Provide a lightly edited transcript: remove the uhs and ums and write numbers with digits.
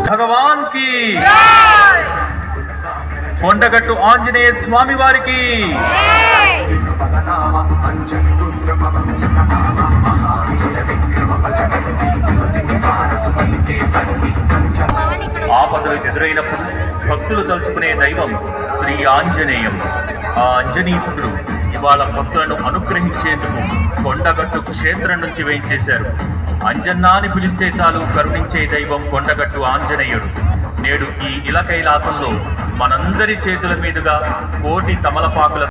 భగవాన్ కి కొండగట్టు ఆంజనేయ స్వామి వారికి ఆపదలు ఎదురైనప్పుడు భక్తులు తలుచుకునే దైవం శ్రీ ఆంజనేయం. ఆ అంజనీసుడు ఇవాళ భక్తులను అనుగ్రహించేందుకు కొండగట్టు క్షేత్రం నుంచి వేయించేశారు. అంజన్నా అని పిలిస్తే చాలు కరుణించే దైవం కొండగట్టు ఆంజనేయుడు. నేడు ఈ ఇల కైలాసంలో మనందరి చేతుల మీదుగా కోటి తమలపాకుల